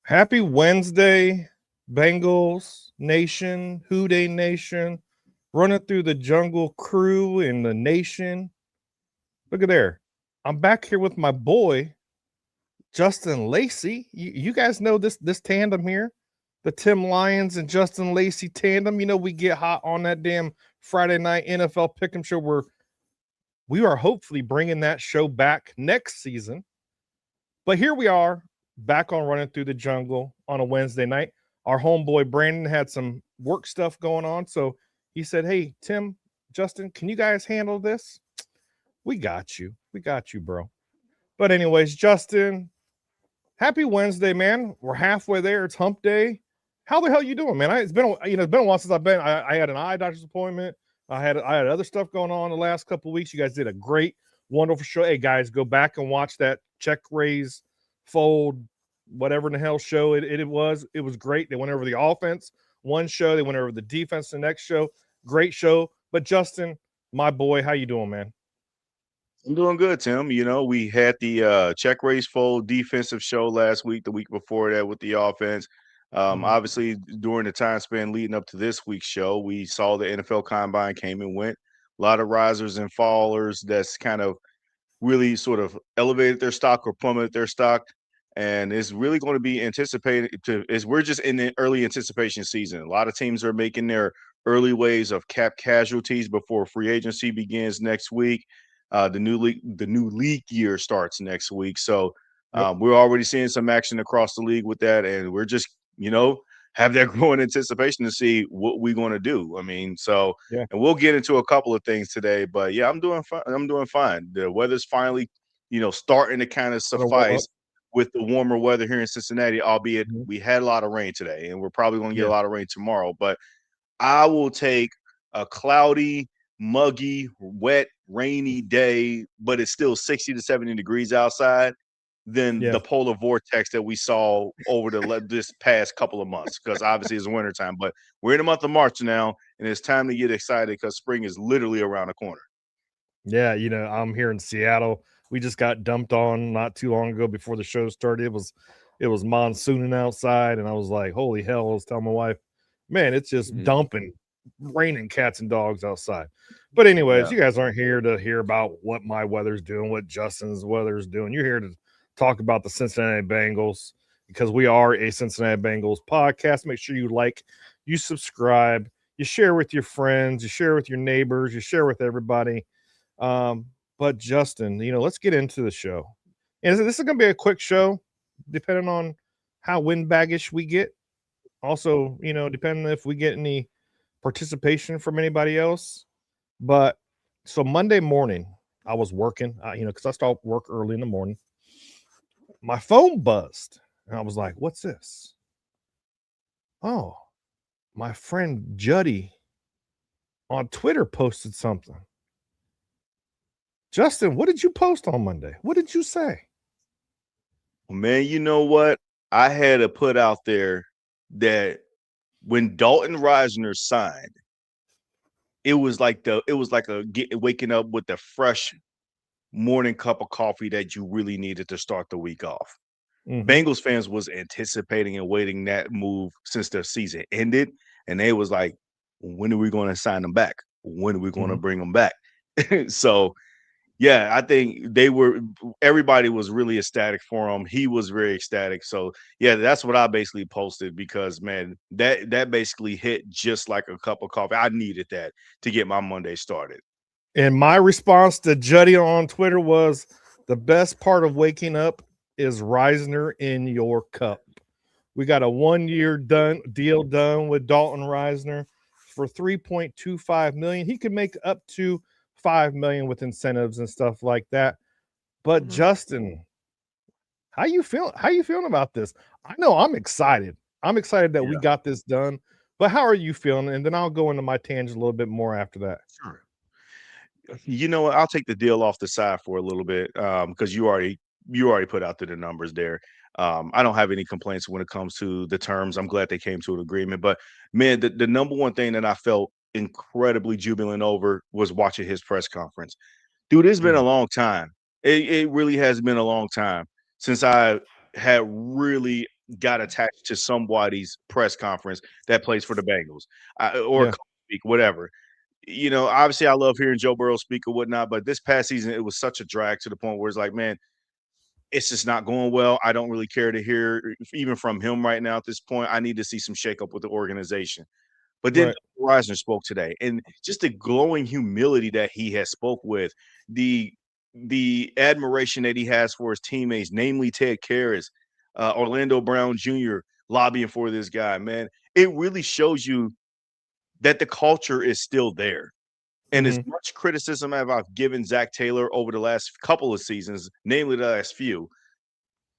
Happy Wednesday, Bengals Nation, Houday Nation, running through the jungle crew in the nation. Look at there. I'm back here with my boy, Justin Lacey. You guys know this tandem here, the Tim Lyons and Justin Lacey tandem. You know, we get hot on that damn Friday night NFL Pick'em show where we are hopefully bringing that show back next season. But here we are, back on Running Through the Jungle on a Wednesday night. Our homeboy Brandon had some work stuff going on, so he said, hey, Tim, Justin, can you guys handle this? We got you. We got you, bro. But anyways, Justin, happy Wednesday, man. We're halfway there. It's hump day. How the hell you doing, man? It's been a while since I had an eye doctor's appointment. I had other stuff going on the last couple of weeks. You guys did a great, wonderful show. Hey, guys, go back and watch that check raise fold, whatever in the hell show it was. It was great. They went over the offense one show. They went over the defense the next show. Great show. But Justin, my boy, how you doing, man? I'm doing good, Tim. You know, we had the check raise fold defensive show last week, the week before that with the offense. Obviously, during the time span leading up to this week's show, we saw the NFL Combine came and went. A lot of risers and fallers that's kind of really sort of elevated their stock or plummeted their stock. And it's really going to be anticipated we're just in the early anticipation season. A lot of teams are making their early waves of cap casualties before free agency begins next week. The new league year starts next week. So we're already seeing some action across the league with that. And we're just, have that growing anticipation to see what we're going to do. I mean, and we'll get into a couple of things today, but yeah, I'm doing fine. The weather's finally, starting to kind of suffice with the warmer weather here in Cincinnati, albeit we had a lot of rain today and we're probably going to get a lot of rain tomorrow, but I will take a cloudy, muggy, wet, rainy day, but it's still 60 to 70 degrees outside than the polar vortex that we saw over this past couple of months, because obviously it's wintertime. But we're in the month of March now, and it's time to get excited because spring is literally around the corner. Yeah, I'm here in Seattle. We just got dumped on not too long ago before the show started. It was monsooning outside, and I was like, holy hell. I was telling my wife, man, it's just dumping, raining cats and dogs outside. But anyways, you guys aren't here to hear about what my weather's doing, what Justin's weather's doing. You're here to talk about the Cincinnati Bengals because we are a Cincinnati Bengals podcast. Make sure you like, you subscribe, you share with your friends, you share with your neighbors, you share with everybody. But Justin, let's get into the show. And this is going to be a quick show, depending on how windbaggish we get. Also, depending if we get any participation from anybody else. But so Monday morning, I was working, because I start work early in the morning. My phone buzzed, and I was like, what's this? Oh, my friend Juddy on Twitter posted something. Justin, what did you post on Monday? What did you say? Man, you know what? I had to put out there that when Dalton Risner signed, it was like waking up with the fresh morning cup of coffee that you really needed to start the week off. Bengals fans was anticipating and waiting that move since their season ended, and they was like, when are we going to sign them back? When are we going to bring them back? So yeah, I think everybody was really ecstatic for him. He was very ecstatic. So yeah, that's what I basically posted because, man, that basically hit just like a cup of coffee. I needed that to get my Monday started. And my response to Juddy on Twitter was, The best part of waking up is Risner in your cup. We got a 1-year deal done with Dalton Risner for $3.25 million. He could make up to $5 million with incentives and stuff like that. But Justin, how you feeling about this? I know I'm excited. I'm excited that we got this done. But how are you feeling? And then I'll go into my tangent a little bit more after that. Sure. You know what? I'll take the deal off the side for a little bit because you already put out the numbers there. I don't have any complaints when it comes to the terms. I'm glad they came to an agreement. But man, the number one thing that I felt incredibly jubilant over was watching his press conference. Dude, it's been a long time. It really has been a long time since I had really got attached to somebody's press conference that plays for the Bengals or Yeah. speak, whatever. You know, obviously I love hearing Joe Burrow speak or whatnot, but this past season it was such a drag to the point where it's like, man, it's just not going well. I don't really care to hear even from him right now at this point. I need to see some shakeup with the organization. But then Right. Risner spoke today, and just the glowing humility that he has spoke with, the admiration that he has for his teammates, namely Ted Karras, Orlando Brown Jr. lobbying for this guy, man. It really shows you that the culture is still there. And as much criticism as I've given Zach Taylor over the last couple of seasons, namely the last few,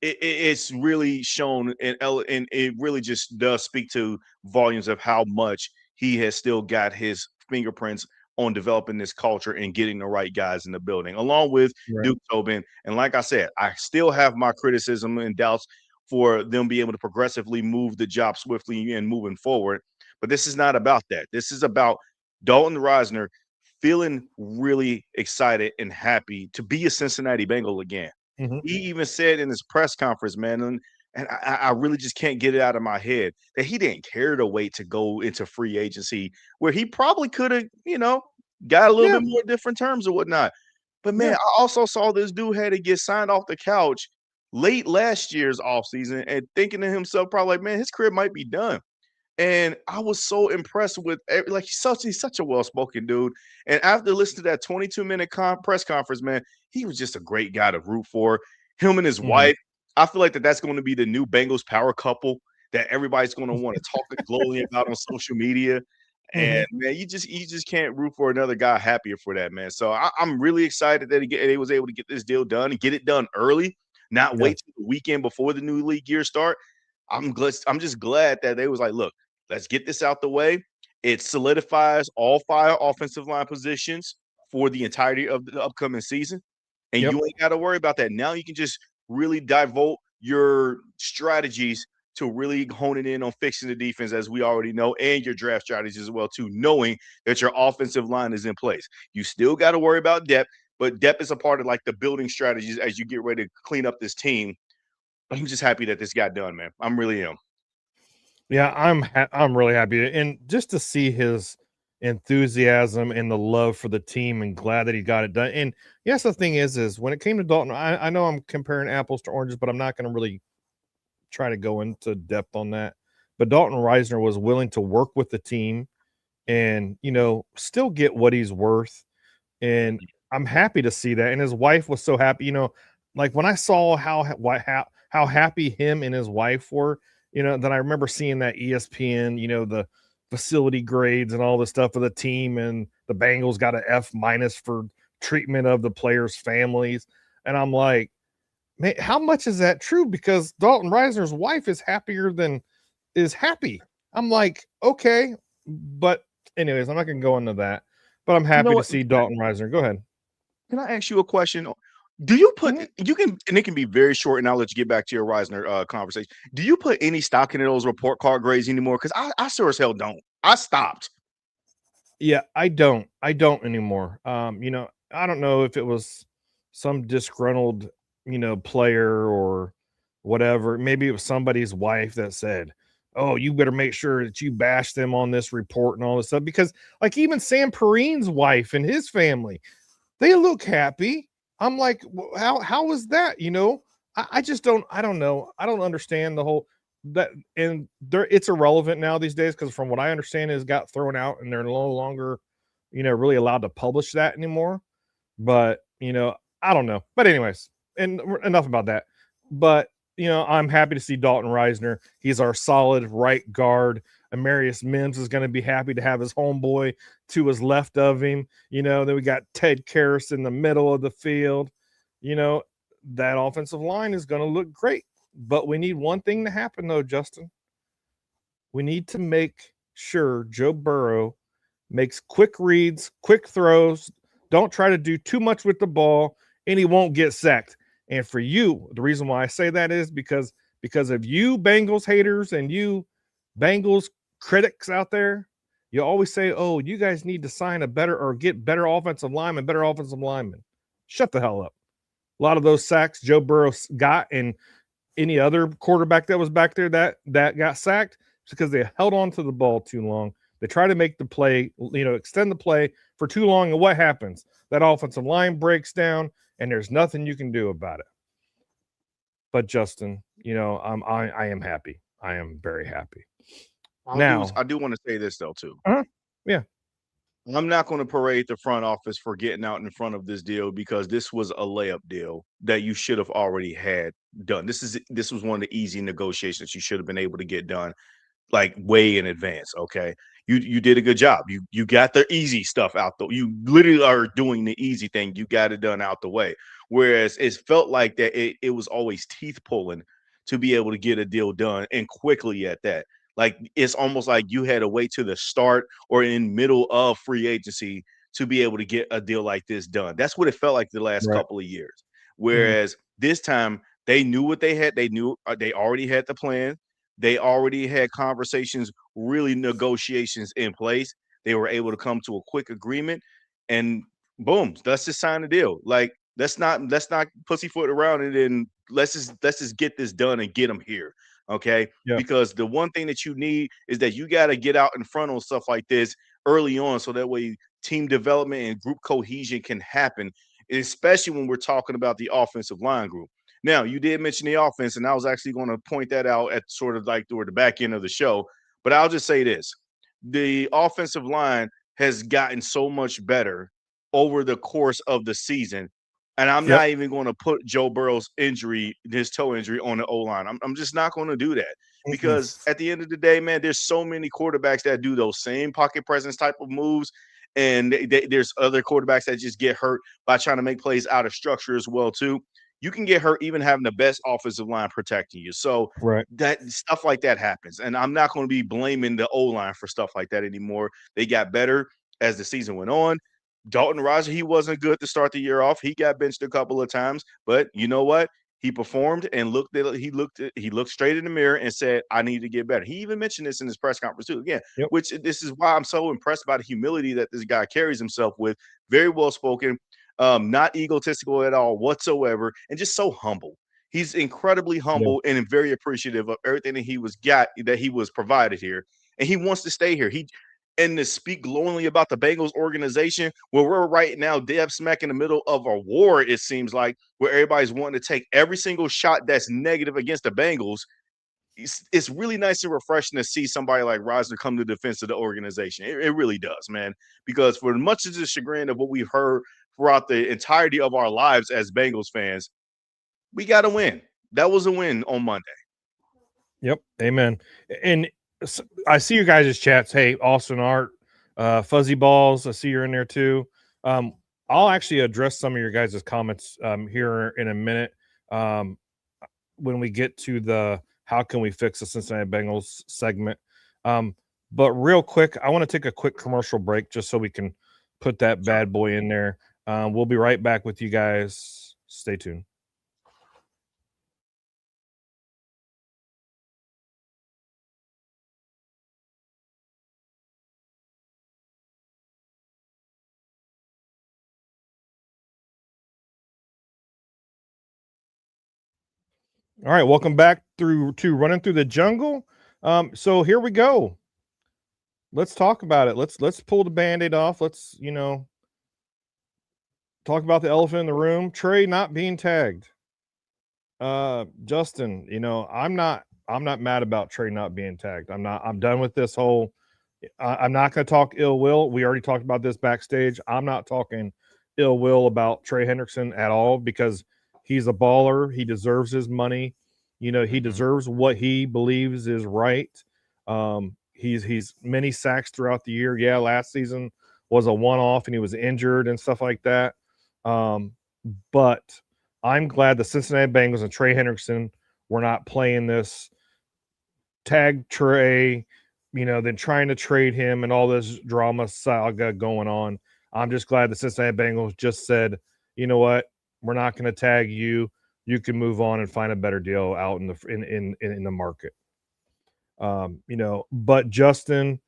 it's really shown and it really just does speak to volumes of how much he has still got his fingerprints on developing this culture and getting the right guys in the building, along with Right. Duke Tobin. And like I said, I still have my criticism and doubts for them being able to progressively move the job swiftly and moving forward. But this is not about that. This is about Dalton Risner feeling really excited and happy to be a Cincinnati Bengal again. Mm-hmm. He even said in his press conference, man, and I really just can't get it out of my head that he didn't care to wait to go into free agency where he probably could have, got a little Yeah. bit more different terms or whatnot. But man, Yeah. I also saw this dude had to get signed off the couch late last year's offseason and thinking to himself, probably like, man, his career might be done. And I was so impressed with like he's such a well-spoken dude. And after listening to that 22-minute press conference, man, he was just a great guy to root for. Him and his Mm-hmm. wife. I feel like that's going to be the new Bengals power couple that everybody's going to want to talk glowingly about on social media. Mm-hmm. And man, you just can't root for another guy happier for that, man. So I'm really excited that he was able to get this deal done and get it done early, not Yeah. wait till the weekend before the new league year start. I'm just glad that they was like, look, let's get this out the way. It solidifies all 5 offensive line positions for the entirety of the upcoming season. And Yep. you ain't got to worry about that. Now you can just really devote your strategies to really honing in on fixing the defense, as we already know, and your draft strategies as well, too, knowing that your offensive line is in place. You still got to worry about depth, but depth is a part of like the building strategies as you get ready to clean up this team. I'm just happy that this got done, man. I'm really am. Yeah, I'm really happy, and just to see his enthusiasm and the love for the team, and glad that he got it done. And yes, the thing is when it came to Dalton, I know I'm comparing apples to oranges, but I'm not going to really try to go into depth on that. But Dalton Risner was willing to work with the team, and still get what he's worth. And I'm happy to see that. And his wife was so happy. Like when I saw how happy him and his wife were, then I remember seeing that ESPN, the facility grades and all the stuff of the team, and the Bengals got an F- for treatment of the players' families. And I'm like, man, how much is that true? Because Dalton Risner's wife is happy. I'm like, okay, but anyways, I'm not gonna go into that. But I'm You know happy to what? see Dalton Risner. Go ahead. Can I ask you a question? Do you put Mhm. you can and it can be very short, and I'll let you get back to your Reisner conversation. Do you put any stock into those report card grades anymore? Because I sure as hell don't. I stopped. Yeah, I don't. I don't anymore. I don't know if it was some disgruntled, player or whatever. Maybe it was somebody's wife that said, "Oh, you better make sure that you bash them on this report and all this stuff." Because, like, even Sam Perrine's wife and his family, they look happy. I'm like, how is that? I just don't. I don't know. I don't understand the whole that, and there it's irrelevant now these days because from what I understand is got thrown out and they're no longer, really allowed to publish that anymore. But I don't know. But anyways, and enough about that. But I'm happy to see Dalton Risner. He's our solid right guard. Amarius Mims is going to be happy to have his homeboy to his left of him. Then we got Ted Karras in the middle of the field. That offensive line is going to look great. But we need one thing to happen, though, Justin. We need to make sure Joe Burrow makes quick reads, quick throws. Don't try to do too much with the ball, and he won't get sacked. And for you, the reason why I say that is because of you Bengals haters and you Bengals critics out there. You always say, oh, you guys need to sign a better or get better offensive linemen. Shut the hell up. A lot of those sacks Joe Burrow got and any other quarterback that was back there that got sacked is because they held on to the ball too long. They try to make the play, extend the play for too long. And what happens? That offensive line breaks down and there's nothing you can do about it. But Justin, I am happy. I am very happy. I do want to say this though too. Yeah. I'm not going to parade the front office for getting out in front of this deal because this was a layup deal that you should have already had done. This was one of the easy negotiations you should have been able to get done like way in advance. Okay. You did a good job. You got the easy stuff out though. You literally are doing the easy thing. You got it done out the way. Whereas it felt like that it was always teeth pulling to be able to get a deal done and quickly at that. Like it's almost like you had to wait to the start or in middle of free agency to be able to get a deal like this done. That's what it felt like the last couple of years. Whereas this time they knew what they had. They knew they already had the plan. They already had conversations, really negotiations in place. They were able to come to a quick agreement and boom, let's just sign the deal. Like let's not pussyfoot around it and let's just get this done and get them here. Okay. Yeah. Because the one thing that you need is that you got to get out in front on stuff like this early on. So that way team development and group cohesion can happen, especially when we're talking about the offensive line group. Now, you did mention the offense, and I was actually going to point that out at sort of like toward the back end of the show. But I'll just say this. The offensive line has gotten so much better over the course of the season. And I'm not even going to put Joe Burrow's his toe injury on the O-line. I'm just not going to do that because at the end of the day, man, there's so many quarterbacks that do those same pocket presence type of moves. And there's other quarterbacks that just get hurt by trying to make plays out of structure as well, too. You can get hurt even having the best offensive line protecting you. So that stuff like that happens. And I'm not going to be blaming the O-line for stuff like that anymore. They got better as the season went on. Dalton Risner, he wasn't good to start the year off. He got benched a couple of times, but you know what? He performed and he looked straight in the mirror and said, I need to get better. He even mentioned this in his press conference too. Again, which this is why I'm so impressed by the humility that this guy carries himself with. Very well spoken, not egotistical at all whatsoever, and just so humble. He's incredibly humble and very appreciative of everything that he was provided here. And he wants to stay here. And to speak glowingly about the Bengals organization, where we're right now dead smack in the middle of a war, it seems like, where everybody's wanting to take every single shot that's negative against the Bengals. It's really nice and refreshing to see somebody like Risner come to the defense of the organization. It really does, man. Because for much of the chagrin of what we've heard throughout the entirety of our lives as Bengals fans, we got to win. That was a win on Monday. Yep. Amen. And I see your guys' chats. Hey, Austin Art, Fuzzy Balls, I see you're in there too. I'll actually address some of your guys' comments here in a minute when we get to the how can we fix the Cincinnati Bengals segment. But real quick, I want to take a quick commercial break just so we can put that bad boy in there. We'll be right back with you guys. Stay tuned. All right, welcome back to Running Through the Jungle. So here we go. Let's talk about it. Let's pull the Band-Aid off. Let's, talk about the elephant in the room. Trey not being tagged. Justin, I'm not mad about Trey not being tagged. I'm done with this whole I'm not going to talk ill will. We already talked about this backstage. I'm not talking ill will about Trey Hendrickson at all because He's a baller. He deserves his money. He Mm-hmm. deserves what he believes is right. He's many sacks throughout the year. Yeah, last season was a one-off and he was injured and stuff like that. But I'm glad the Cincinnati Bengals and Trey Hendrickson were not playing this tag Trey, then trying to trade him and all this drama saga going on. I'm just glad the Cincinnati Bengals just said, you know what, we're not going to tag you. You can move on and find a better deal out in the market. But Justin,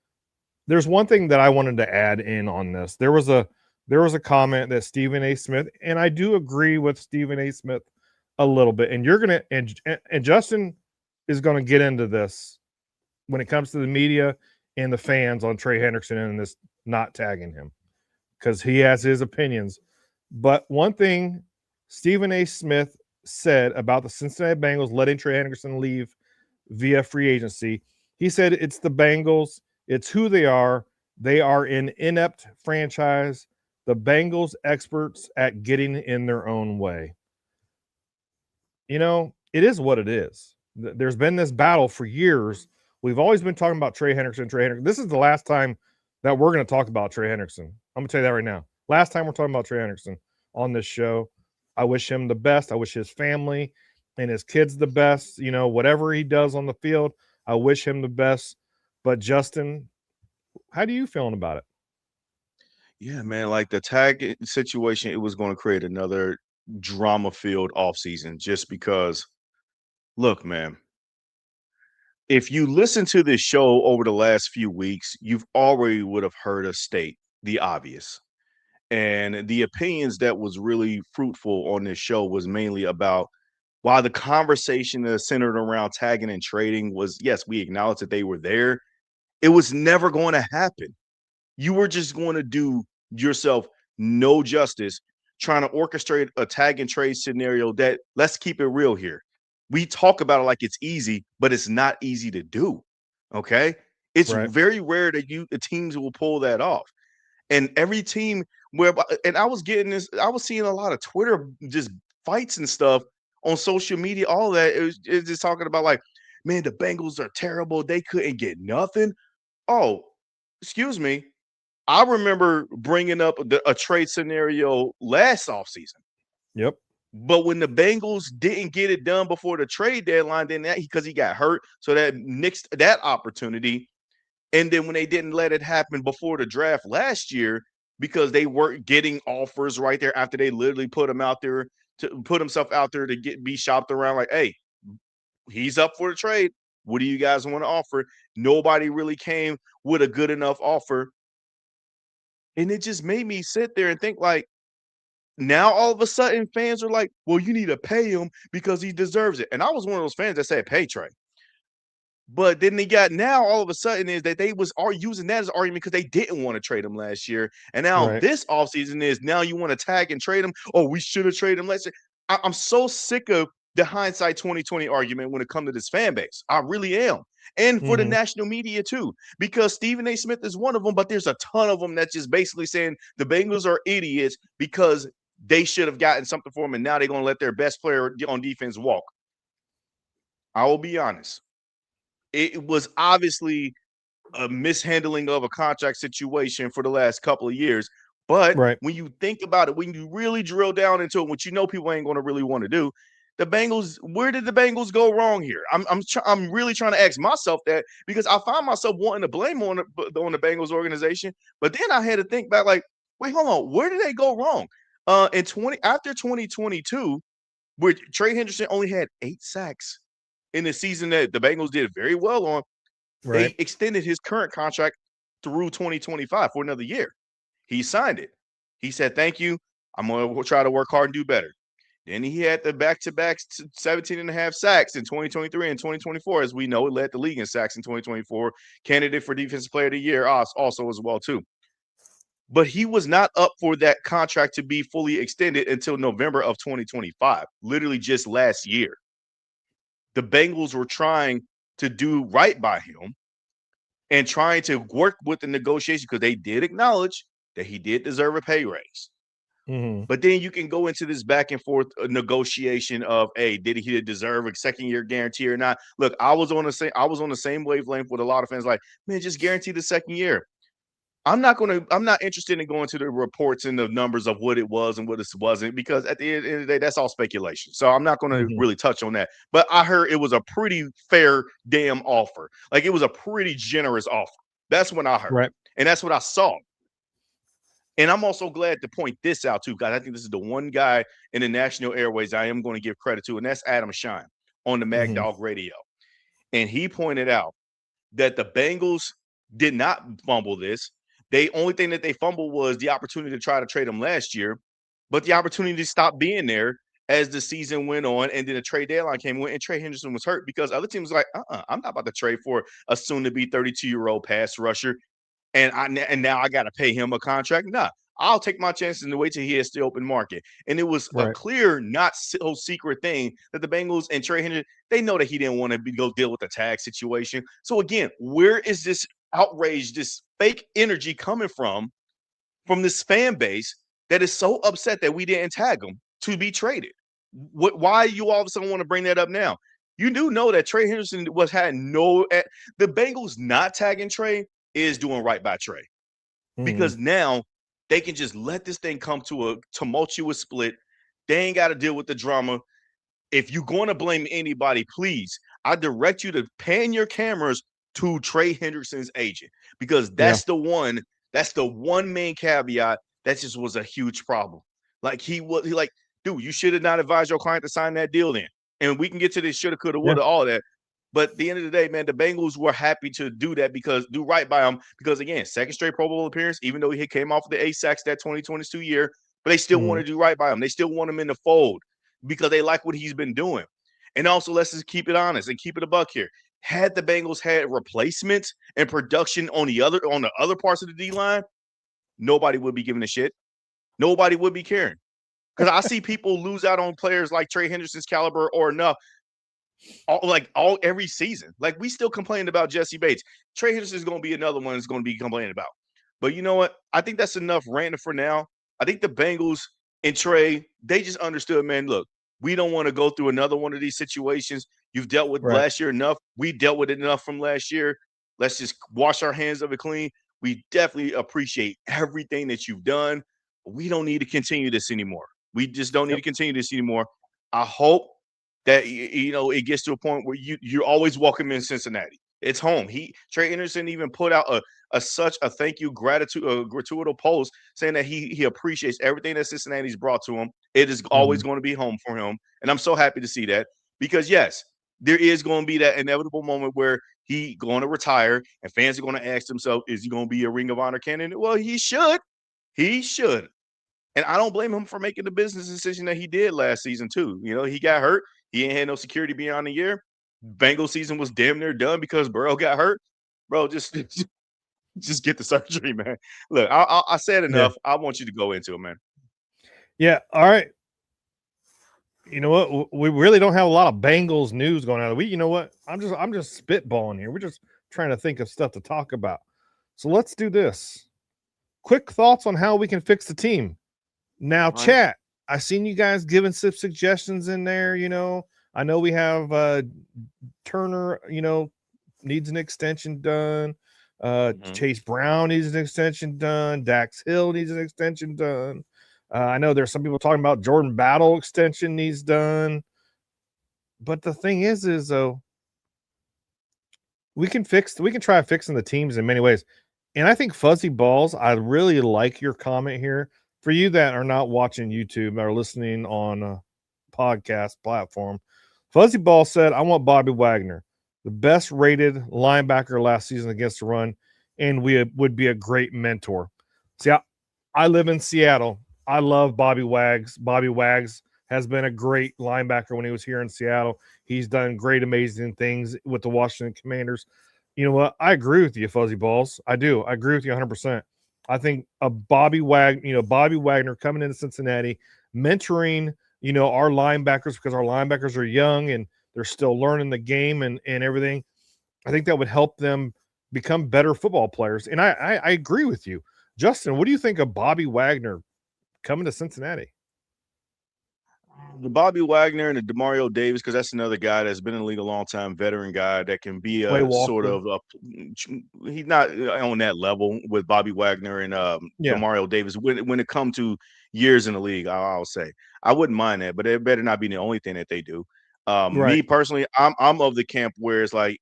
there's one thing that I wanted to add in on this. There was a comment that Stephen A. Smith, and I do agree with Stephen A. Smith a little bit, and you're gonna and Justin is gonna get into this when it comes to the media and the fans on Trey Hendrickson and this not tagging him because he has his opinions. But one thing Stephen A. Smith said about the Cincinnati Bengals letting Trey Hendrickson leave via free agency, he said it's the Bengals. It's who they are. They are an inept franchise. The Bengals experts at getting in their own way. It is what it is. There's been this battle for years. We've always been talking about Trey Hendrickson. This is the last time that we're going to talk about Trey Hendrickson. I'm going to tell you that right now. Last time we're talking about Trey Hendrickson on this show. I wish him the best. I wish his family and his kids the best. Whatever he does on the field, I wish him the best. But Justin, how do you feeling about it? Yeah, man, like the tag situation, it was going to create another drama-filled offseason just because, look, man, if you listen to this show over the last few weeks, you've already would have heard us state the obvious. And the opinions that was really fruitful on this show was mainly about while the conversation is centered around tagging and trading was, yes, we acknowledge that they were there. It was never going to happen. You were just going to do yourself no justice trying to orchestrate a tag and trade scenario that, let's keep it real here. We talk about it like it's easy, but it's not easy to do. Okay. It's Right. very rare that the teams will pull that off. And every team and I was seeing a lot of Twitter just fights and stuff on social media, all that. It's just talking about like, man, the Bengals are terrible. They couldn't get nothing. Oh, excuse me. I remember bringing up a trade scenario last offseason. Yep. But when the Bengals didn't get it done before the trade deadline, then because he got hurt, so that nixed that opportunity. And then when they didn't let it happen before the draft last year, because they weren't getting offers right there after they literally put him out there to put himself out there to be shopped around, like, hey, he's up for the trade. What do you guys want to offer? Nobody really came with a good enough offer. And it just made me sit there and think, like, now all of a sudden fans are like, well, you need to pay him because he deserves it. And I was one of those fans that said, pay Trey. But then they got now all of a sudden is that they are using that as an argument because they didn't want to trade him last year. And now Right. this offseason is now you want to tag and trade him. Oh, we should have traded him last year. I'm so sick of the hindsight 2020 argument when it comes to this fan base. I really am. And for the national media too, because Stephen A. Smith is one of them, but there's a ton of them that's just basically saying the Bengals are idiots because they should have gotten something for him, and now they're going to let their best player on defense walk. I will be honest. It was obviously a mishandling of a contract situation for the last couple of years. But Right. when you think about it, when you really drill down into it, which people ain't going to really want to do, the Bengals, where did the Bengals go wrong here? I'm really trying to ask myself that because I find myself wanting to blame on the Bengals organization, but then I had to think back, like, wait, hold on, where did they go wrong? After 2022, where Trey Hendrickson only had 8 sacks in the season that the Bengals did very well on, Right. they extended his current contract through 2025 for another year. He signed it. He said, thank you. I'm going to try to work hard and do better. Then he had the back-to-back 17 and a half sacks in 2023 and 2024. As we know, it led the league in sacks in 2024. Candidate for Defensive Player of the Year also as well, too. But he was not up for that contract to be fully extended until November of 2025, literally just last year. The Bengals were trying to do right by him and trying to work with the negotiation because they did acknowledge that he did deserve a pay raise. Mm-hmm. But then you can go into this back and forth negotiation of, hey, did he deserve a second-year guarantee or not? Look, I was on the same wavelength with a lot of fans, like, man, just guarantee the second year. I'm not interested in going to the reports and the numbers of what it was and what it wasn't, because at the end of the day, that's all speculation. So I'm not going to Mm-hmm. really touch on that. But I heard it was a pretty fair damn offer. Like, it was a pretty generous offer. That's what I heard. Right. And that's what I saw. And I'm also glad to point this out too, guys. I think this is the one guy in the national airways I am going to give credit to, and that's Adam Shine on the Mad Mm-hmm. Dog Radio. And he pointed out that the Bengals did not fumble this. The only thing that they fumbled was the opportunity to try to trade him last year, but the opportunity stopped being there as the season went on, and then the trade deadline came in, and Trey Henderson was hurt because other teams were like, I'm not about to trade for a soon-to-be 32-year-old pass rusher, and now I got to pay him a contract. Nah, I'll take my chances and wait till he hits the open market. And it was a Right. clear, not so secret thing that the Bengals and Trey Henderson, they know that he didn't want to go deal with the tag situation. So again, where is this outrage, this fake energy coming from this fan base that is so upset that we didn't tag him to be traded? Why you all of a sudden want to bring that up now? You do know that Trey Henderson the Bengals not tagging Trey is doing right by Trey, because now they can just let this thing come to a tumultuous split. They ain't got to deal with the drama. If you're going to blame anybody, please, I direct you to pan your cameras to Trey Henderson's agent, because that's the one main caveat that just was a huge problem. Like, dude, you should have not advised your client to sign that deal then. And we can get to this shoulda, coulda, woulda, all that. But at the end of the day, man, the Bengals were happy to do that, because do right by him. Because again, second straight Pro Bowl appearance, even though he came off the 8 sacks that 2022 year, but they still want to do right by him. They still want him in the fold because they like what he's been doing. And also, let's just keep it honest and keep it a buck here. Had the Bengals had replacements and production on the other parts of the D line, nobody would be giving a shit. Nobody would be caring. Because I see people lose out on players like Trey Henderson's caliber or enough every season. Like, we still complained about Jesse Bates. Trey Henderson is going to be another one that's going to be complaining about. But you know what? I think that's enough ranting for now. I think the Bengals and Trey, they just understood, man, look, we don't want to go through another one of these situations. You've dealt with last year enough. We dealt with it enough from last year. Let's just wash our hands of it clean. We definitely appreciate everything that you've done. We don't need to continue this anymore. We just don't need to continue this anymore. I hope that it gets to a point where you're always welcome in Cincinnati. It's home. Trey Anderson even put out such a thank you gratuitous post saying that he appreciates everything that Cincinnati's brought to him. It is always going to be home for him, and I'm so happy to see that, because yes, there is going to be that inevitable moment where he going to retire, and fans are going to ask themselves, is he going to be a Ring of Honor candidate? Well, he should. He should. And I don't blame him for making the business decision that he did last season too. He got hurt. He ain't had no security beyond a year. Bengals season was damn near done because Burrow got hurt. Bro, just get the surgery, man. Look, I said enough. I want you to go into it, man. Yeah. All right. You know what? We really don't have a lot of Bengals news going on. You know what? I'm just spitballing here. We're just trying to think of stuff to talk about. So let's do this. Quick thoughts on how we can fix the team. Now, chat. I seen you guys giving some suggestions in there. I know we have Turner. Needs an extension done. Chase Brown needs an extension done. Dax Hill needs an extension done. I know there's some people talking about Jordan Battle extension needs done. But the thing is though, we can try fixing the teams in many ways. And I think Fuzzy Balls, I really like your comment here. For you that are not watching YouTube or listening on a podcast platform, Fuzzy Ball said, I want Bobby Wagner, the best rated linebacker last season against the run, and would be a great mentor. See, I live in Seattle. I love Bobby Wags. Bobby Wags has been a great linebacker when he was here in Seattle. He's done great, amazing things with the Washington Commanders. You know what? I agree with you, Fuzzy Balls. I do. I agree with you 100%. I think Bobby Wagner coming into Cincinnati, mentoring, our linebackers, because our linebackers are young and they're still learning the game and everything. I think that would help them become better football players. And I agree with you. Justin, what do you think of Bobby Wagner coming to Cincinnati? The Bobby Wagner and the Demario Davis, because that's another guy that's been in the league a long time, veteran guy that can be Quay a sort Walker. of he's not on that level with Bobby Wagner and Yeah. Demario Davis. When it comes to years in the league, I'll say I wouldn't mind that, but it better not be the only thing that they do. Right. Me personally, I'm of the camp where it's like,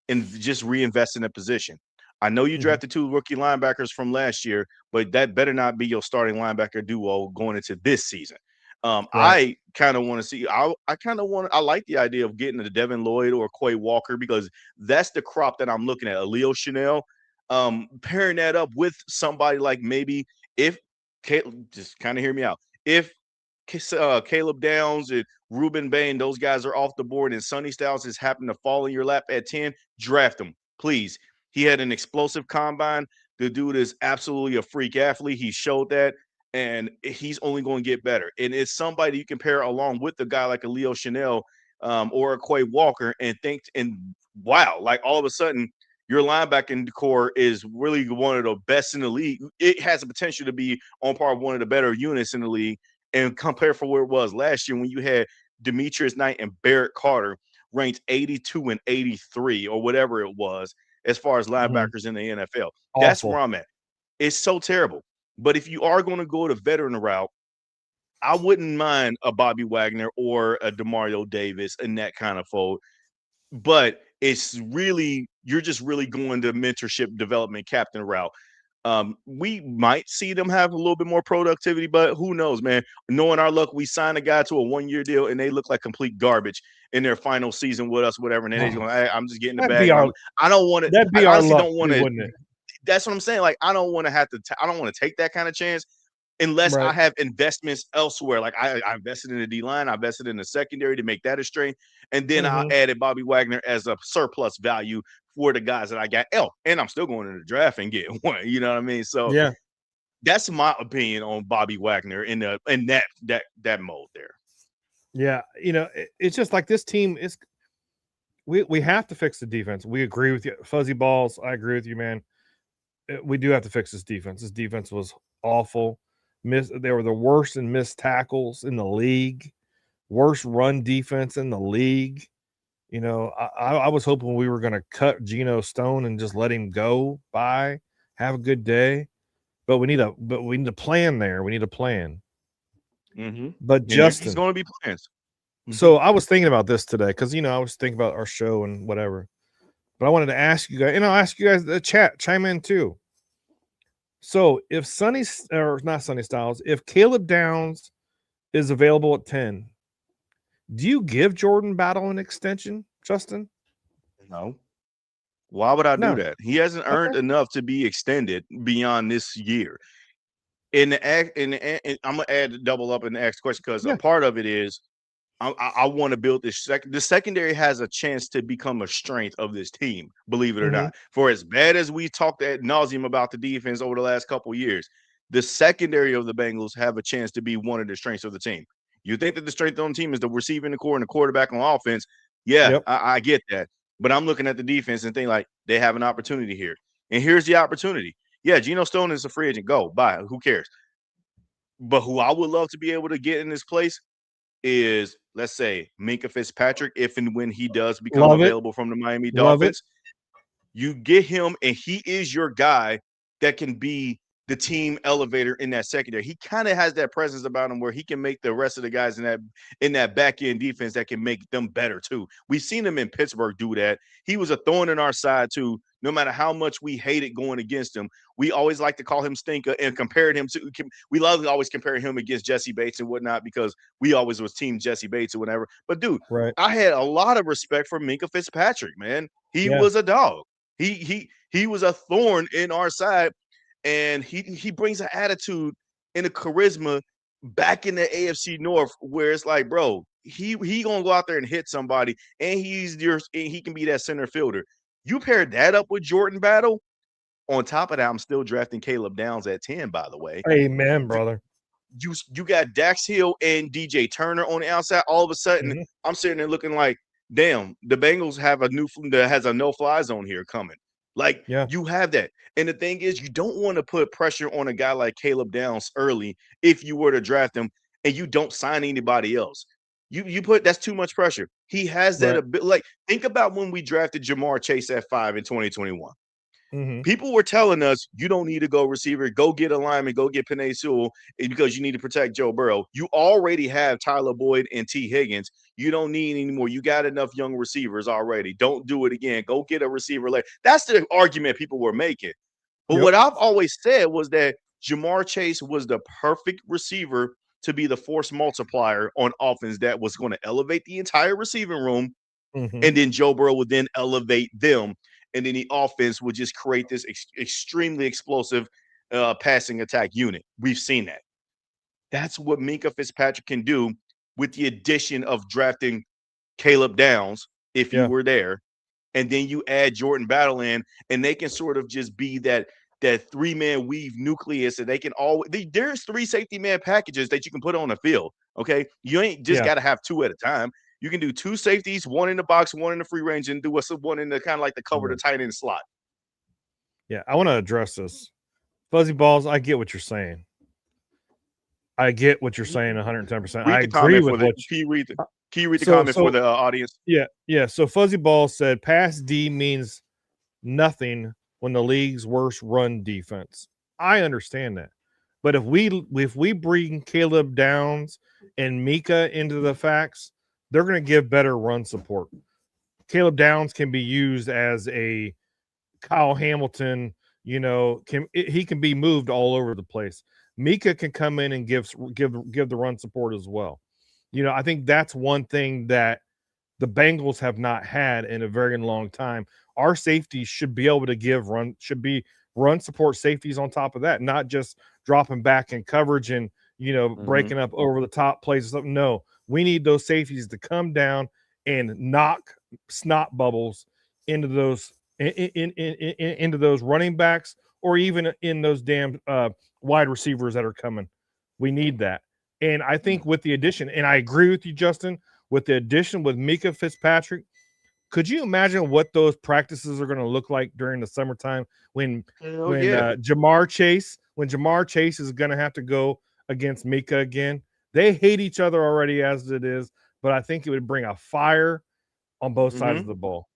and just reinvest in a position. I know you drafted 2 rookie linebackers from last year, but that better not be your starting linebacker duo going into this season. Right. I kind of want to see. I like the idea of getting a Devin Lloyd or Quay Walker because that's the crop that I'm looking at. A Leo Chanel, pairing that up with somebody like maybe if just kind of hear me out. If Caleb Downs and Ruben Bain, those guys are off the board, and Sonny Styles has happened to fall in your lap at 10, draft him, please. He had an explosive combine. The dude is absolutely a freak athlete. He showed that, and he's only going to get better. And it's somebody you can pair along with a guy like a Leo Chanel or a Quay Walker and wow, like all of a sudden, your linebacking core is really one of the best in the league. It has the potential to be on par with one of the better units in the league. And compare for where it was last year when you had Demetrius Knight and Barrett Carter ranked 82 and 83 or whatever it was as far as linebackers in the NFL. That's where I'm at. It's so terrible. But if you are going to go the veteran route, I wouldn't mind a Bobby Wagner or a Demario Davis in that kind of fold. But it's really, you're just really going the mentorship development captain route. We might see them have a little bit more productivity, but who knows, man? Knowing our luck, we signed a guy to a 1-year deal and they look like complete garbage in their final season with us, whatever. And then they're going, hey, I'm just getting the bag. I don't want to. That'd be I our honestly luck, don't want to. wouldn't it? That's what I'm saying. Like, I don't want to have to. I don't want to take that kind of chance unless I have investments elsewhere. Like I invested in the D line, I invested in the secondary to make that a strength, and then I added Bobby Wagner as a surplus value for the guys that I got. And I'm still going to the draft and get one. You know what I mean? So yeah, that's my opinion on Bobby Wagner in that mode there. Yeah, it's just like this team is. We have to fix the defense. We agree with you, Fuzzy Balls. I agree with you, man. We do have to fix this defense. This defense was awful. They were the worst in missed tackles in the league, worst run defense in the league. I was hoping we were going to cut Geno Stone and just let him go by, have a good day. But we need a plan there. We need a plan. But Justin, there's going to be plans. So I was thinking about this today because I was thinking about our show and whatever. But I wanted to ask you guys, and I'll ask you guys the chat, chime in too. So if not Sonny Styles, if Caleb Downs is available at 10, do you give Jordan Battle an extension, Justin? No. Why would I do that? He hasn't earned enough to be extended beyond this year. And I'm gonna add double up in the next question because a part of it is I want to build this the secondary has a chance to become a strength of this team, believe it or not. For as bad as we talked ad nauseum about the defense over the last couple of years, the secondary of the Bengals have a chance to be one of the strengths of the team. You think that the strength on the team is the receiving core and the quarterback on offense. Yeah, I get that. But I'm looking at the defense and think like they have an opportunity here. And here's the opportunity. Yeah, Geno Stone is a free agent. Go, buy. Who cares? But who I would love to be able to get in this place is, let's say, Minkah Fitzpatrick, if and when he does become available from the Miami Dolphins. You get him, and he is your guy that can be the team elevator in that secondary. He kind of has that presence about him where he can make the rest of the guys in that back end defense that can make them better too. We've seen him in Pittsburgh do that. He was a thorn in our side too. No matter how much we hated going against him, we always like to call him Stinker and compared him to. We love to always compare him against Jesse Bates and whatnot because we always was team Jesse Bates or whatever. But dude, I had a lot of respect for Minkah Fitzpatrick, man. He was a dog. He was a thorn in our side. And he brings an attitude and a charisma back in the AFC North where it's like, bro, he gonna go out there and hit somebody, and he can be that center fielder. You pair that up with Jordan Battle. On top of that, I'm still drafting Caleb Downs at 10, by the way. Amen, brother. You got Dax Hill and DJ Turner on the outside. All of a sudden, I'm sitting there looking like, damn, the Bengals have has a no-fly zone here coming. Like, Yeah. you have that. And the thing is, you don't want to put pressure on a guy like Caleb Downs early if you were to draft him and you don't sign anybody else. You put that's too much pressure. He has that Right. a bit. Like, think about when we drafted Jamar Chase at 5 in 2021. Mm-hmm. People were telling us you don't need to go receiver, go get a lineman, go get Penei Sewell because you need to protect Joe Burrow. You already have Tyler Boyd and T. Higgins. You don't need any more. You got enough young receivers already. Don't do it again. Go get a receiver later. That's the argument people were making. But Yep. what I've always said was that Jamar Chase was the perfect receiver to be the force multiplier on offense that was going to elevate the entire receiving room, Mm-hmm. and then Joe Burrow would then elevate them, and then the offense would just create this extremely explosive passing attack unit. We've seen that. That's what Minkah Fitzpatrick can do with the addition of drafting Caleb Downs, if he Yeah. were there, and then you add Jordan Battle in, and they can sort of just be that 3-man weave nucleus that they can always. There's 3 safety man packages that you can put on the field. Okay, you ain't just Yeah. got to have 2 at a time. You can do 2 safeties, 1 in the box, 1 in the free range, and do one in the kind of like the cover the tight end slot. Yeah. I want to address this. Fuzzy balls, I get what you're saying. I get what you're saying 110%. I Read the agree comment with for the. what Can you read the so comment for the audience? yeah. So Fuzzy Ball said pass D means nothing when the league's worst run defense. I understand that. But if we bring Caleb Downs and Mika into the facts, they're going to give better run support. Caleb Downs can be used as a Kyle Hamilton, he can be moved all over the place. Mika can come in and give the run support as well. I think that's one thing that the Bengals have not had in a very long time. Our safeties should be able to run support safeties on top of that, not just dropping back in coverage and breaking up over the top plays or something. No, we need those safeties to come down and knock snot bubbles into those into those running backs or even in those damn wide receivers that are coming. We need that. And I think with the addition, and I agree with you, Justin, with the addition with Minkah Fitzpatrick, could you imagine what those practices are going to look like during the summertime when Jamar Chase is going to have to go against Minkah again? They hate each other already as it is, but I think it would bring a fire on both sides of the ball.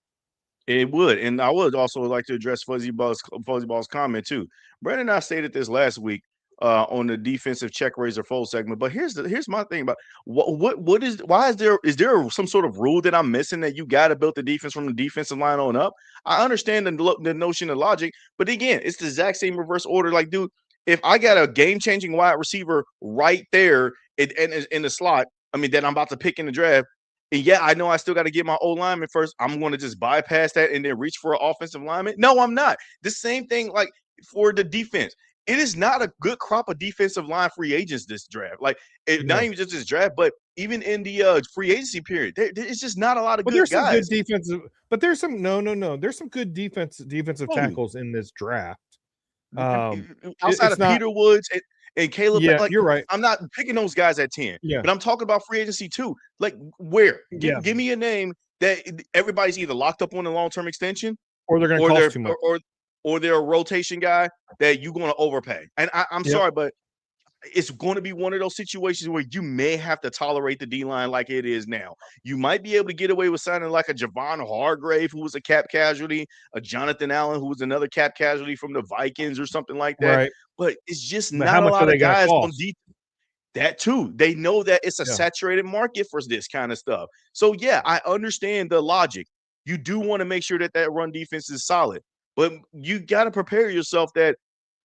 It would, and I would also like to address Fuzzy Ball's comment too. Brandon and I stated this last week on the defensive check raiser fold segment. But here's my thing about is there some sort of rule that I'm missing that you got to build the defense from the defensive line on up? I understand the notion of logic, but again, it's the exact same reverse order. Like, dude, if I got a game changing wide receiver right there in the slot, I mean that I'm about to pick in the draft. And yeah, I know I still got to get my O lineman first. I'm going to just bypass that and then reach for an offensive lineman. No, I'm not. The same thing like for the defense. It is not a good crop of defensive line free agents this draft. Like, not even just this draft, but even in the free agency period, it's just not a lot of good there's guys. Some good defensive, but there's some no. There's some good defensive tackles in this draft. Outside of Peter Woods and Caleb, yeah, you're right. I'm not picking those guys at 10, yeah, but I'm talking about free agency too. Like, where? Give me a name that everybody's either locked up on a long-term extension, or they're going to cost too much, or they're a rotation guy that you're going to overpay. And I'm sorry, but it's going to be one of those situations where you may have to tolerate the D-line like it is now. You might be able to get away with signing like a Javon Hargrave, who was a cap casualty, a Jonathan Allen, who was another cap casualty from the Vikings or something like that. Right. But it's just not a lot of guys on defense. That too. They know that it's a saturated market for this kind of stuff. So, yeah, I understand the logic. You do want to make sure that run defense is solid. But you got to prepare yourself that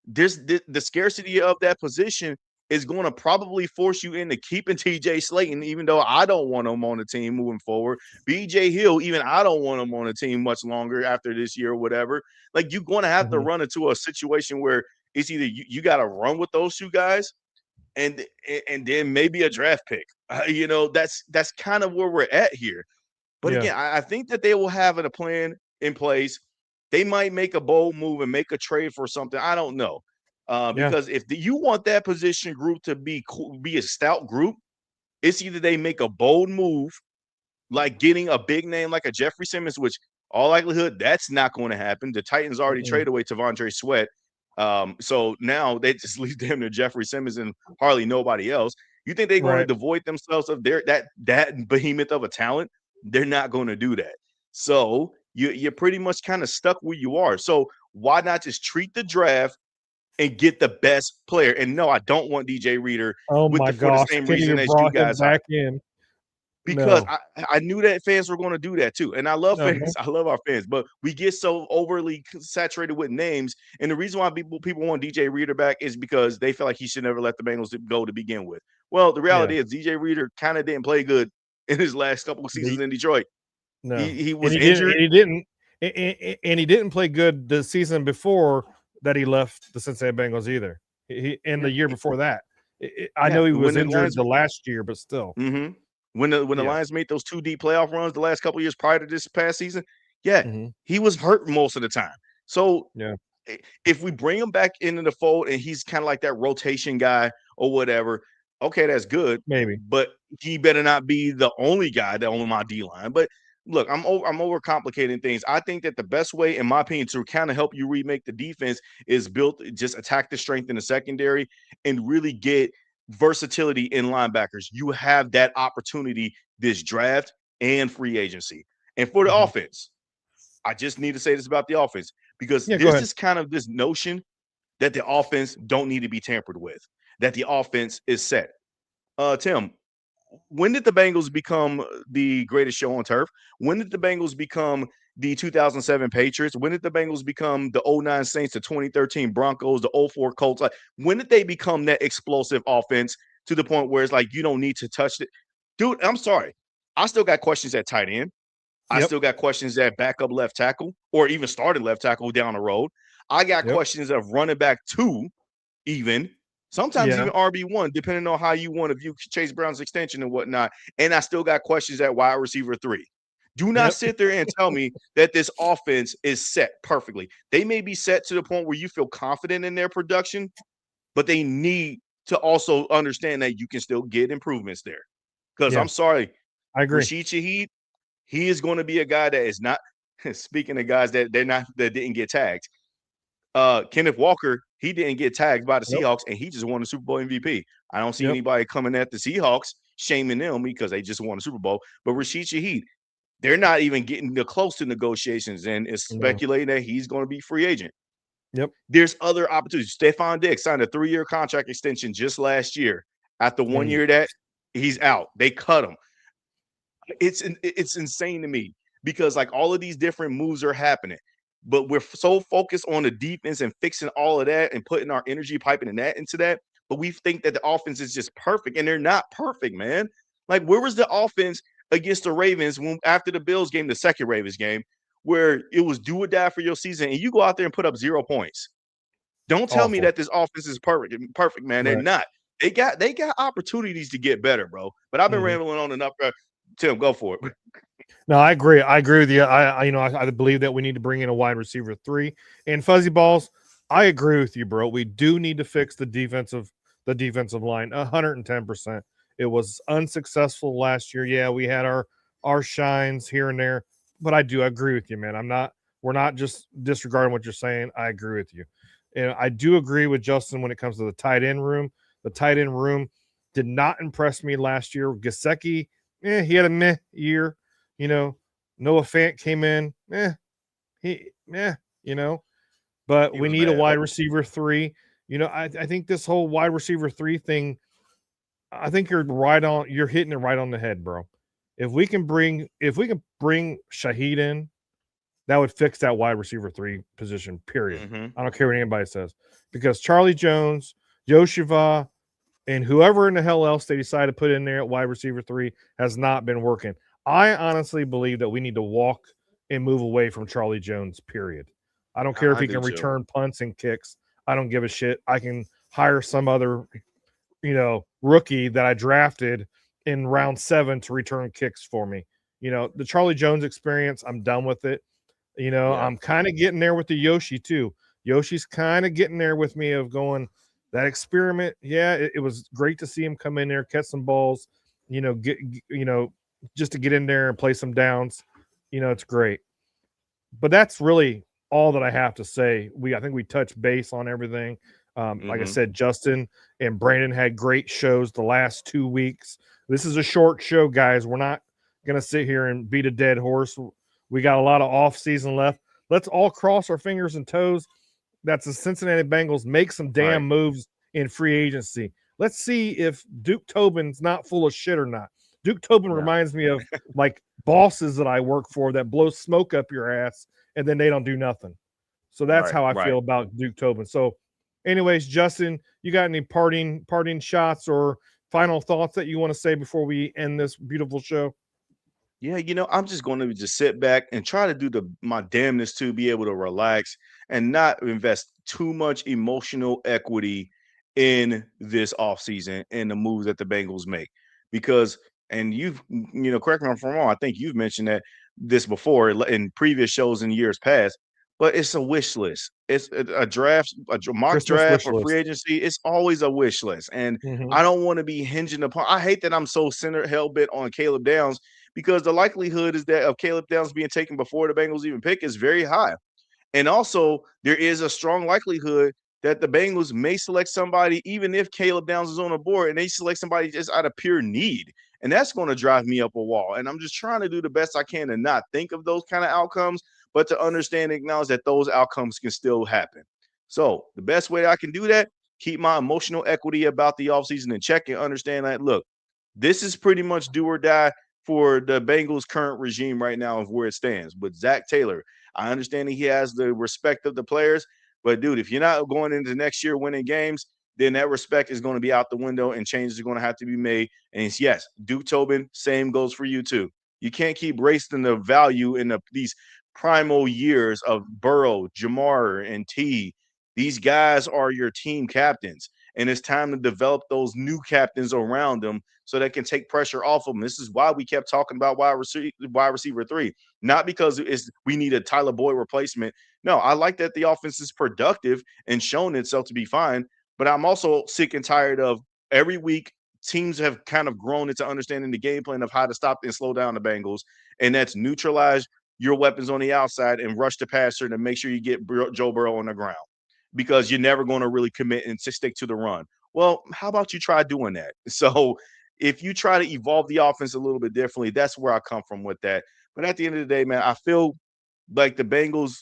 the scarcity of that position is going to probably force you into keeping TJ Slayton, even though I don't want him on the team moving forward. BJ Hill, even I don't want him on the team much longer after this year or whatever. Like, you're going to have to run into a situation where it's either you got to run with those 2 guys and then maybe a draft pick. That's kind of where we're at here. But again, I think that they will have a plan in place. They might make a bold move and make a trade for something. I don't know. Because if you want that position group to be a stout group, it's either they make a bold move, like getting a big name like a Jeffrey Simmons, which, All likelihood, that's not going to happen. The Titans already traded away T'Vondre Sweat. So now they just leave them to Jeffrey Simmons and hardly nobody else. You think they're going to devoid themselves of that behemoth of a talent? They're not going to do that. So you're pretty much kind of stuck where you are. So why not just treat the draft and get the best player? And no, I don't want DJ Reader Oh my for the gosh! same Can't reason even as you brought him guys are. back in. Because No. I knew that fans were going to do that too. And I love fans. I love our fans, but we get so overly saturated with names. And the reason why people want DJ Reader back is because they feel like he should never let the Bengals go to begin with. Well, the reality is DJ Reader kind of didn't play good in his last couple of seasons in Detroit. No. He was injured. And he didn't play good the season before that he left the Cincinnati Bengals either. The year before that. I know he was injured the last year, but still. Mm-hmm. When the Lions made those 2 deep playoff runs the last couple of years prior to this past season, he was hurt most of the time. So if we bring him back into the fold and he's kind of like that rotation guy or whatever, okay, that's good. Maybe, but he better not be the only guy that on my D line. But look, I'm overcomplicating things. I think that the best way, in my opinion, to kind of help you remake the defense is just attack the strength in the secondary and really get versatility in linebackers. You have that opportunity this draft and free agency. And for the offense, I just need to say this about the offense because there's just kind of this notion that the offense don't need to be tampered with, that the offense is set. Tim, when did the Bengals become the greatest show on turf? When did the Bengals become the 2007 Patriots? When did the Bengals become the 09 Saints, the 2013 Broncos, the 04 Colts? Like, when did they become that explosive offense to the point where it's like you don't need to touch it? Dude, I'm sorry. I still got questions at tight end. I still got questions at backup left tackle or even starting left tackle down the road. I got questions of running back 2 even. Sometimes even RB1, depending on how you want to view Chase Brown's extension and whatnot. And I still got questions at wide receiver 3. Do not sit there and tell me that this offense is set perfectly. They may be set to the point where you feel confident in their production, but they need to also understand that you can still get improvements there. Because I'm sorry, I agree. Rashid Shaheed, he is going to be a guy that is not. Speaking of guys that didn't get tagged, Kenneth Walker, he didn't get tagged by the Seahawks, and he just won the Super Bowl MVP. I don't see anybody coming at the Seahawks shaming them because they just won the Super Bowl. But Rashid Shaheed, they're not even getting close to negotiations, and it's speculating that he's going to be free agent. There's other opportunities. Stephon Diggs signed a 3-year contract extension just last year. After 1 year that, he's out. They cut him. It's insane to me because like all of these different moves are happening. But we're so focused on the defense and fixing all of that and putting our energy piping and that into that. But we think that the offense is just perfect, and they're not perfect, man. Like, where was the offense against the Ravens when after the Bills game, the second Ravens game, where it was do or die for your season, and you go out there and put up 0 points? Don't tell me that this offense is perfect, man. They're not. They got opportunities to get better, bro. But I've been rambling on enough. Tim, go for it. No, I agree. I agree with you. I believe that we need to bring in a wide receiver 3 and fuzzy balls. I agree with you, bro. We do need to fix the defensive line 110%. It was unsuccessful last year. Yeah, we had our shines here and there, but I agree with you, man. We're not just disregarding what you're saying. I agree with you. And I do agree with Justin when it comes to the tight end room. The tight end room did not impress me last year. Gesicki, he had a meh year. Noah Fant came in. But we need a wide receiver 3. I think this whole wide receiver 3 thing, I think you're hitting it right on the head, bro. If we can bring Shaheed in, that would fix that wide receiver 3 position, period. I don't care what anybody says. Because Charlie Jones, Yoshiva, and whoever in the hell else they decide to put in there at wide receiver 3 has not been working. I honestly believe that we need to walk and move away from Charlie Jones, period. I don't care if he can return punts and kicks. I don't give a shit. I can hire some other, rookie that I drafted in round 7 to return kicks for me. The Charlie Jones experience, I'm done with it. I'm kind of getting there with the Yoshi too. Yoshi's kind of getting there with me of going that experiment. Yeah, it was great to see him come in there, catch some balls, just to get in there and play some downs. It's great. But that's really all that I have to say. I think we touched base on everything. Like I said, Justin and Brandon had great shows the last 2 weeks. This is a short show, guys. We're not going to sit here and beat a dead horse. We got a lot of off season left. Let's all cross our fingers and toes. That's the Cincinnati Bengals make some damn moves in free agency. Let's see if Duke Tobin's not full of shit or not. Duke Tobin reminds me of like bosses that I work for that blow smoke up your ass and then they don't do nothing. So that's how I feel about Duke Tobin. So anyways, Justin, you got any parting shots or final thoughts that you want to say before we end this beautiful show? Yeah, I'm just going to just sit back and try to do my damnness to be able to relax and not invest too much emotional equity in this offseason and the moves that the Bengals make. Because, and you've, correct me if I'm wrong, I think you've mentioned this before in previous shows in years past, but it's a wish list. It's a draft, a mock Christmas draft wish or free list. agency. It's always a wish list. And I don't want to be hinging upon, I hate that I'm so hell bent on Caleb Downs, because the likelihood is that of Caleb Downs being taken before the Bengals even pick is very high. And also, there is a strong likelihood that the Bengals may select somebody, even if Caleb Downs is on the board, and they select somebody just out of pure need. And that's going to drive me up a wall. And I'm just trying to do the best I can to not think of those kind of outcomes, but to understand and acknowledge that those outcomes can still happen. So the best way I can do that, keep my emotional equity about the offseason in check and understand that, look, this is pretty much do or die for the Bengals' current regime right now of where it stands. But Zach Taylor, I understand he has the respect of the players, but dude, if you're not going into next year winning games, then that respect is going to be out the window and changes are going to have to be made. And it's, yes, Duke Tobin, same goes for you too. You can't keep wasting the value in these primal years of Burrow, Jamar, and T. These guys are your team captains, and it's time to develop those new captains around them so they can take pressure off of them. This is why we kept talking about wide receiver 3, not because we need a Tyler Boyd replacement. No, I like that the offense is productive and shown itself to be fine, but I'm also sick and tired of every week teams have kind of grown into understanding the game plan of how to stop and slow down the Bengals, and that's neutralize your weapons on the outside and rush the passer to make sure you get Joe Burrow on the ground, because you're never going to really commit and stick to the run. Well, how about you try doing that? So if you try to evolve the offense a little bit differently, that's where I come from with that. But at the end of the day, man, I feel like the Bengals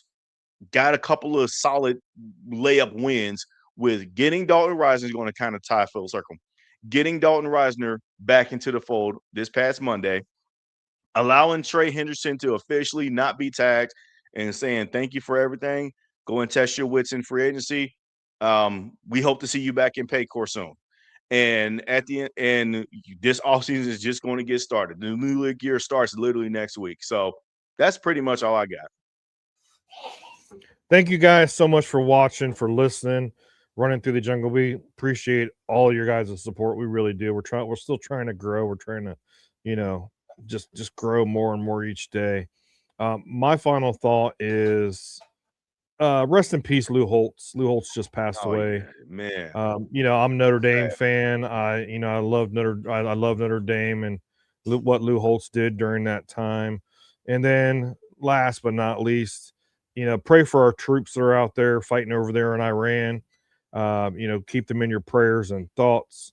got a couple of solid layup wins with getting Dalton Risner is going to kind of tie full circle. Getting Dalton Risner back into the fold this past Monday, allowing Trey Henderson to officially not be tagged and saying thank you for everything. Go and test your wits in free agency. We hope to see you back in Paycor soon. And at the end, and this offseason is just going to get started. The new league year starts literally next week. So that's pretty much all I got. Thank you guys so much for watching, for listening, running through the jungle. We appreciate all your guys' support. We really do. We're still trying to grow. We're trying to, just grow more and more each day. My final thought is rest in peace, Lou Holtz. Lou Holtz just passed away. Yeah, man. I'm a Notre Dame fan. I love Notre Dame and what Lou Holtz did during that time. And then last but not least, pray for our troops that are out there fighting over there in Iran. Keep them in your prayers and thoughts.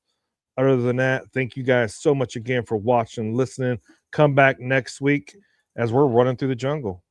Other than that, thank you guys so much again for watching, listening. Come back next week as we're running through the jungle.